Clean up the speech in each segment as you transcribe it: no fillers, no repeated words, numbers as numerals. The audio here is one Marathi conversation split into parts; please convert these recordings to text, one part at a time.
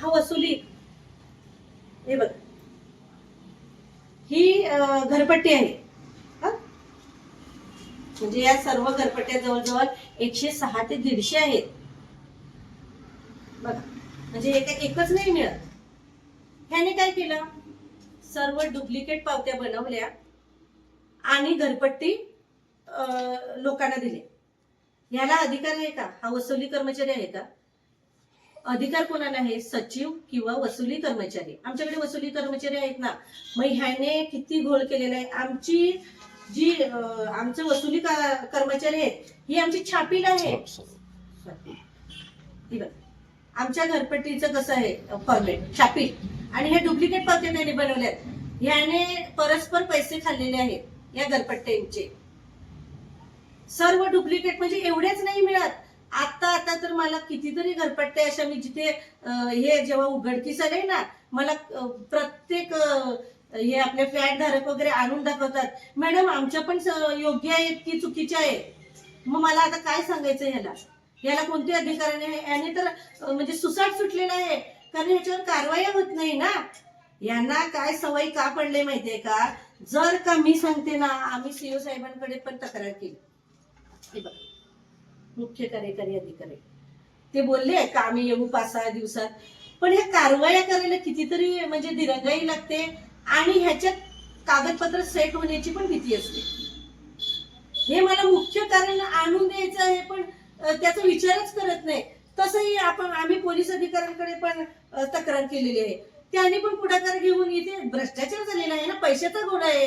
हा वसुली, हे बघ, ही घरपट्टी आहे. म्हणजे या सर्व घरपट्ट्या जवळजवळ 106 ते 150 आहेत बघा. म्हणजे एकच नाही मिळत. ह्याने काय केलं, सर्व डुप्लिकेट पावत्या बनवल्या आणि घरपट्टी लोकांना दिली. याला अधिकार आहे का? हा वसुली कर्मचारी आहे का? अधिकार कोणाला आहे? सचिव किंवा वसुली कर्मचारी. आमच्याकडे वसुली कर्मचारी आहेत ना, मग ह्याने किती घोळ केलेला आहे. आमची जी आमचं वसुली कर्मचारी आहेत ही आमची छापील आहे. आमच्या घरपट्टीचं कसं आहे फॉर्मेट छापील, आणि हे डुप्लिकेट पावत्या त्याने बनवल्यात. ह्याने परस्पर पैसे खाल्लेले आहेत या घरपट्ट्यांचे. सर्व डुप्लिकेट, म्हणजे एवढेच नाही मिळत. आता तर मला कितीतरी घरपट्ट्या अशा मी जिथे हे जेव्हा उघडकीस आले ना, मला प्रत्येक हे आपले फ्लॅट धारक वगैरे आणून दाखवतात, मॅडम आमच्या पण योग्य आहेत की चुकीच्या आहेत. मग मला आता काय सांगायचं याला कोणते अधिकार आहे? याने तर म्हणजे सुसाट सुटलेला आहे, कारण ह्याच्यावर कारवाई होत नाही ना. यांना काय सवय का पडले माहितीये का? जर का मी सांगते ना, आम्ही सीओ साहेबांकडे पण तक्रार केली. मुख्य कार्यकारी अधिकारी ते बोलले का आम्ही येऊ 5-6 दिवसात, पण ह्या कारवाया करायला कितीतरी म्हणजे दिरंगाई लागते आणि ह्याच्यात कागदपत्र सेट होण्याची पण भीती असते. हे मला मुख्य कारण आणून द्यायचं आहे, पण त्याचा विचारच करत नाही. तसंही आम्ही पोलीस अधिकाऱ्यांकडे पण तक्रार केलेली आहे. त्यांनी पण पुढाकार घेऊन, इथे भ्रष्टाचार झालेला आहे ना, पैशाचा गोळा आहे.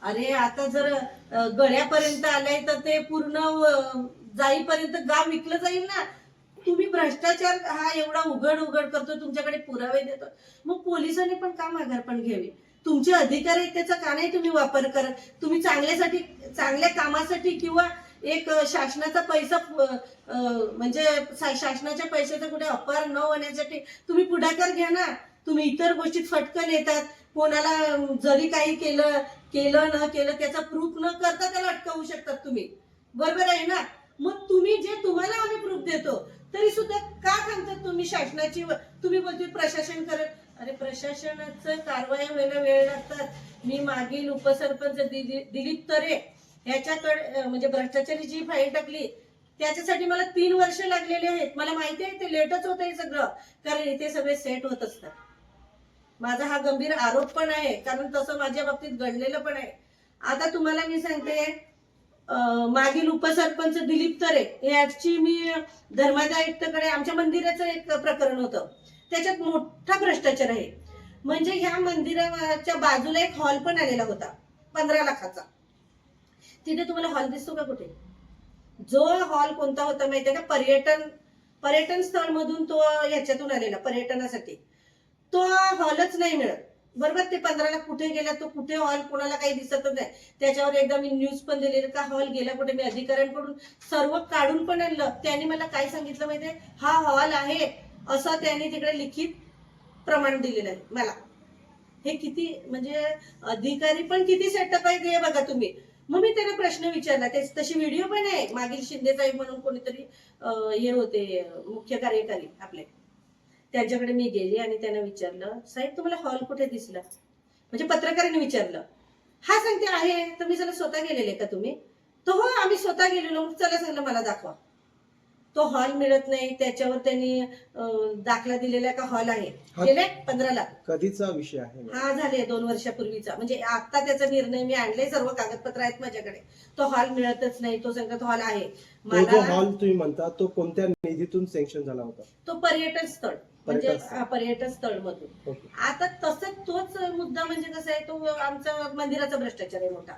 अरे आता जर गळ्यापर्यंत आलाय तर ते पूर्ण जाईपर्यंत गाव विकलं जाईल ना. तुम्ही भ्रष्टाचार हा एवढा उघड करतो, तुमच्याकडे पुरावे देतो, मग पोलिसांनी पण का माघारपण घ्यावी? तुमचे अधिकार आहेत त्याचा का नाही तुम्ही वापर करत? तुम्ही चांगल्या कामासाठी किंवा एक शासनाचा पैसा म्हणजे शासनाच्या पैशाचा कुठे अपहार न होण्यासाठी तुम्ही पुढाकार घ्या ना. तुम्ही इतर गोष्टीत फटकन येतात. कोणाला जरी काही केलं न केलं त्याचा प्रूफ न करता त्याला अटकावू शकतात तुम्ही, बरोबर आहे ना. मग तुम्ही जे तुम्हाला आम्ही प्रूफ देतो तरी सुद्धा का थांबतात तुम्ही? शासनाची तुम्ही बोलते प्रशासन करत, अरे प्रशासनाचं कारवाई व्हायला वेळ लागतात. मी मागील उपसरपंच दिलीप तरे ह्याच्याकडे म्हणजे भ्रष्टाचारी जी फाईल टाकली त्याच्यासाठी मला 3 वर्ष लागलेले आहेत. मला माहिती आहे ते लेटच होत आहे सगळं, कारण इथे सगळे सेट होत असतात. माझा हा गंभीर आरोप पण आहे, कारण तसं माझ्या बाबतीत घडलेलं पण आहे. आता तुम्हाला मी सांगते, मागील उपसरपंच दिलीप तरे याची मी धर्मादायुक्तकडे, आमच्या मंदिराचं एक प्रकरण होतं, त्याच्यात मोठा भ्रष्टाचार आहे. म्हणजे ह्या मंदिराच्या बाजूला एक हॉल पण आलेला होता 15 लाखाचा. तिथे तुम्हाला हॉल दिसतो का कुठे? जो हॉल कोणता होता माहितीये का? पर्यटन स्थळ मधून तो याच्यातून आलेला पर्यटनासाठी. तो हॉलच नाही मिळत, बरोबर. ते 15 लाख कुठे गेला, तो कुठे हॉल कोणाला काही दिसतच नाही. त्याच्यावर एकदा मी न्यूज पण दिलेली का हॉल गेला कुठे. मी अधिकाऱ्यांकडून सर्व काढून पण आणलं. त्यांनी मला काय सांगितलं माहितीये, हा हॉल आहे असं त्यांनी तिकडे लिखित प्रमाण दिलेलं आहे मला. हे किती म्हणजे अधिकारी पण किती सेटअप आहे हे बघा तुम्ही. मग मी त्यांना प्रश्न विचारला, तशी व्हिडिओ पण आहे. मागील शिंदे साहेब म्हणून कोणीतरी हे होते मुख्य कार्यकारी आपले, त्यांच्याकडे मी गेली आणि त्यांना विचारलं, साहेब तुम्हाला हॉल कुठे दिसला? म्हणजे पत्रकारांनी विचारलं. हा सांगते आहे. तर मी स्वतः गेलेले का तुम्ही? तो हो आम्ही स्वतः गेलेलो. चला सांगलं मला दाखवा. तो हॉल मिळत नाही. त्याच्यावर त्यांनी दाखला दिलेला का हॉल आहे. गेले 15 लाख. कधीचा विषय आहे हा? झाले 2 वर्षापूर्वीचा. म्हणजे आता त्याचा निर्णय मी आणले, सर्व कागदपत्र आहेत माझ्याकडे. तो हॉल मिळतच नाही. तो सांगत हॉल आहे. मला हॉल तुम्ही म्हणता तो कोणत्या निधीतून सँक्शन झाला होता? तो पर्यटन स्थळ, म्हणजे पर्यटन स्थळ मधून. आता तसंच तोच मुद्दा म्हणजे कसा आहे, तो आमचा मंदिराचा भ्रष्टाचार आहे मोठा.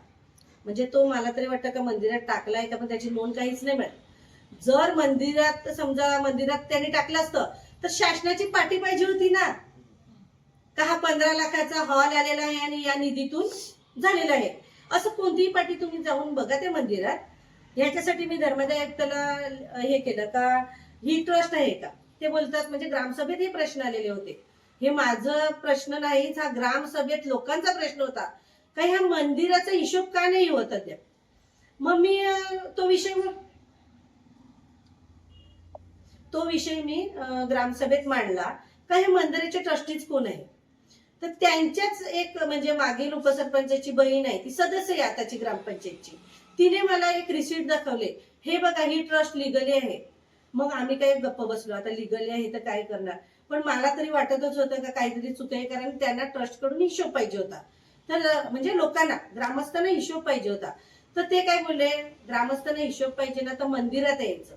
म्हणजे तो मला तरी वाटतं का मंदिरात टाकलाय का, पण त्याची नोंद काहीच नाही मिळत. जर मंदिरात समजा मंदिरात त्यांनी टाकलं असतं तर शासनाची पाटी पाहिजे होती ना, का हा 15 लाखाचा हॉल आलेला आहे आणि या निधीतून झालेला आहे. असं कोणतीही पाटी तुम्ही जाऊन बघा त्या मंदिरात. ह्याच्यासाठी मी धर्मादायुक्ताला हे केलं का ही ट्रस्ट आहे का, ते बोलतात म्हणजे ग्रामसभेत हे प्रश्न आलेले होते. हे माझं प्रश्न नाहीच, हा ग्रामसभेत लोकांचा प्रश्न होता का ह्या मंदिराचा हिशोब का नाही होत अद्याप. मग मी तो विषय मी ग्रामसभेत मांडला का हे मंदिराचे ट्रस्टीज कोण आहे. तर त्यांच्याच एक म्हणजे मागील उपसरपंचाची बहीण आहे, ती सदस्य आहे आताची ग्रामपंचायतची. तिने मला एक रिसिप्ट दाखवले, हे बघा ही ट्रस्ट लिगली आहे. मग आम्ही काही गप्प बसलो, आता लिगली आहे तर काय करणार. पण मला तरी वाटतच होतं का काहीतरी चूक आहे, कारण त्यांना ट्रस्ट कडून हिशोब पाहिजे होता. तर म्हणजे लोकांना ग्रामस्थांना हिशोब पाहिजे होता. तर ते काय बोलले, ग्रामस्थांना हिशोब पाहिजे ना तर मंदिरात यायचं,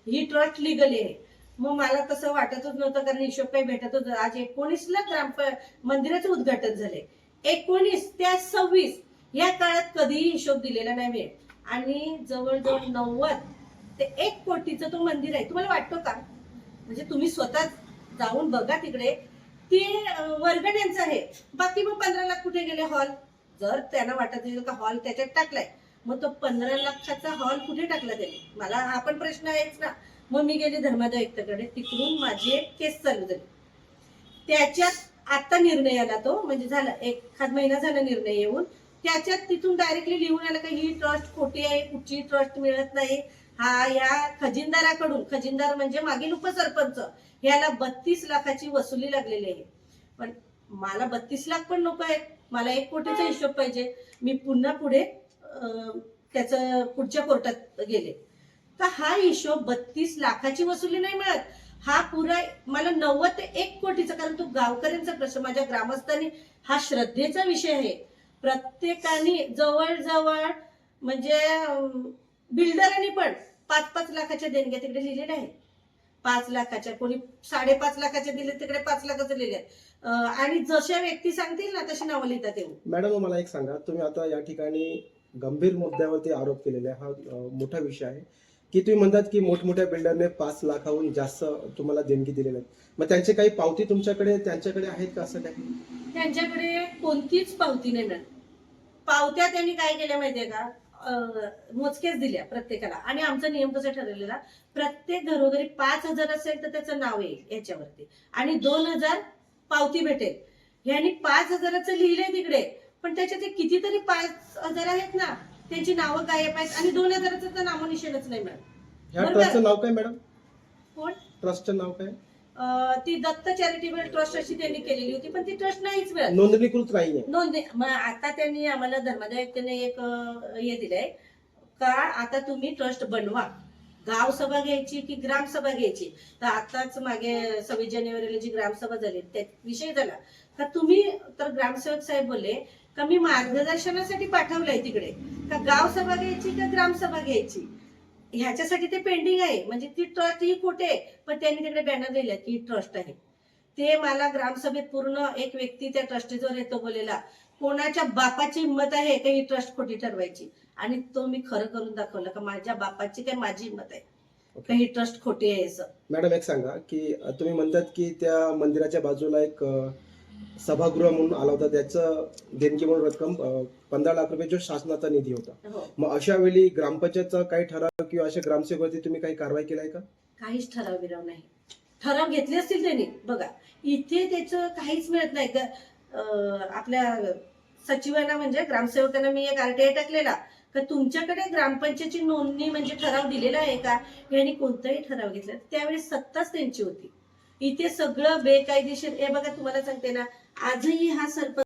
ही ट्रस्ट लिगली आहे. मग मला तसं वाटतच नव्हतं, कारण हिशोब काही भेटत होतं. आज 19ला मंदिराचं उद्घाटन झाले, 19 ते 26 या काळात कधीही हिशोब दिलेला नाही. आणि जवळजवळ 90 ते 1 कोटीचं तो मंदिर आहे. तुम्हाला वाटतं का, म्हणजे तुम्ही स्वतः जाऊन बघा तिकडे, ते वर्गण्यांचं आहे. बाकी मग 15 लाख कुठे गेले हॉल. जर त्यांना वाटत असेल का हॉल त्याच्यात टाकलाय, मग तो 15 लाखाचा हॉल कुठे टाकला त्यांनी, मला हा पण प्रश्न आहेच ना. मग मी गेले धर्मादाय आयुक्ताकडे, तिकडून माझी एक केस चालू झाली. त्याच्यात आता निर्णय आला, तो म्हणजे झाला 1 महिना झाला निर्णय येऊन. त्याच्यात तिथून डायरेक्टली लिहून आलं का ही ट्रस्ट खोटी आहे, कुठची ट्रस्ट मिळत नाही. हा या खजिनदाराकडून, खजिनदार म्हणजे मागील उपसरपंच, याला 32 लाखाची वसुली लागलेली आहे. पण मला 32 लाख पण नको आहे, मला 1 कोटीचा हिशोब पाहिजे. मी पुन्हा पुढे त्याचं पुढच्या कोर्टात गेले, तर हा हिशोब 32 लाखाची वसुली नाही मिळत, हा पुरा मला 90 ते 1 कोटीचा. कारण तो गावकऱ्यांचा प्रश्न, माझ्या ग्रामस्थांनी, हा श्रद्धेचा विषय आहे. प्रत्येकाने जवळजवळ म्हणजे बिल्डरांनी पण 5-5 लाखाच्या देणग्या तिकडे लिहिलेल्या आहेत. 5 लाखाच्या, कोणी 5.5 लाखाच्या दिले, तिकडे 5 लाखाचं लिहिले. आणि जशा व्यक्ती सांगतील ना तशी नावं लिहितात येऊन. मॅडम मला एक सांगा, तुम्ही आता या ठिकाणी गंभीर मुद्द्यावरती आरोप केलेले आहे, हा मोठा विषय आहे की तुम्ही म्हणतात की मोठमोठ्या बिल्डरने 5 लाखाहून जास्त तुम्हाला देणगी दिलेल्या आहेत. मग त्यांची काही पावती त्यांच्याकडे आहेत का असं काही? त्यांच्याकडे कोणतीच पावती नाही मिळत. पावत्या त्यांनी काय केल्या माहितीये का, मोजकेच दिल्या प्रत्येकाला. आणि आमचा नियम कसा ठरवलेला, प्रत्येक घरोघरी 5,000 असेल तर त्याचं नाव येईल याच्यावरती, आणि 2,000 पावती भेटेल. ह्यांनी 5,000चं लिहिलंय तिकडे, पण त्याच्यात कितीतरी 5,000 आहेत ना, त्यांची नावं गायब आहेत, आणि 2,000चं तर नामोनिशाणच नाही मिळत. ह्या ट्रस्टचं नाव काय मॅडम? कोण? ट्रस्टचं नाव काय? ती दत्त चॅरिटेबल ट्रस्ट अशी त्यांनी केलेली होती, पण ती ट्रस्ट नाहीच मिळत, नोंदणीकृत नाहीये. मग आता त्यांनी आम्हाला धर्मादाय आयुक्तांनी एक हे दिलंय का, आता तुम्ही ट्रस्ट बनवा, गाव सभा घ्यायची की ग्रामसभा घ्यायची. तर आताच मागे 26 जानेवारीला जी ग्रामसभा झाली त्या विषय झाला का, तुम्ही तर ग्रामसेवक साहेब बोलले का मी मार्गदर्शनासाठी पाठवलंय तिकडे, का गाव सभा घ्यायची का ग्रामसभा घ्यायची, ह्याच्यासाठी ते पेंडिंग आहे. म्हणजे ती ट्रस्ट ही खोटे, पण त्यांनी तिकडे बॅनर दिला की ट्रस्ट आहे. ते मला ग्रामसभेत पूर्ण एक व्यक्ती त्या ट्रस्टीजवर येतो बोलेला, कोणाच्या बापाची हिंमत आहे का ही ट्रस्ट खोटी ठरवायची. आणि तो मी खरं करून दाखवलं का माझ्या बापाची काय माझी हिंमत आहे का ही ट्रस्ट खोटी आहे असं. मॅडम एक सांगा की तुम्ही म्हणतात की त्या मंदिराच्या बाजूला एक सभागृह म्हणून आला होता, त्याचं देणगी म्हणून रक्कम 15 लाख रुपये जो शासनाचा निधी होता. हो. मग अशा वेळी ग्रामपंचायतचा काही ठराव किंवा अशा ग्रामसेवकावरती तुम्ही काही कारवाई केलाय का? काहीच ठराव बिराव नाही. ठराव घेतले असतील त्यांनी, बघा इथे त्याचं काहीच मिळत नाही का. आपल्या सचिवांना म्हणजे ग्रामसेवकांना मी एक RTI टाकलेला का तुमच्याकडे ग्रामपंचायतची नोंदणी म्हणजे ठराव दिलेला आहे का, यांनी कोणताही ठराव घेतला. त्यावेळेस सत्ताच त्यांची होती. इथे सगळं बेकायदेशीर. हे बघा तुम्हाला सांगते ना, आजही हा सरपंच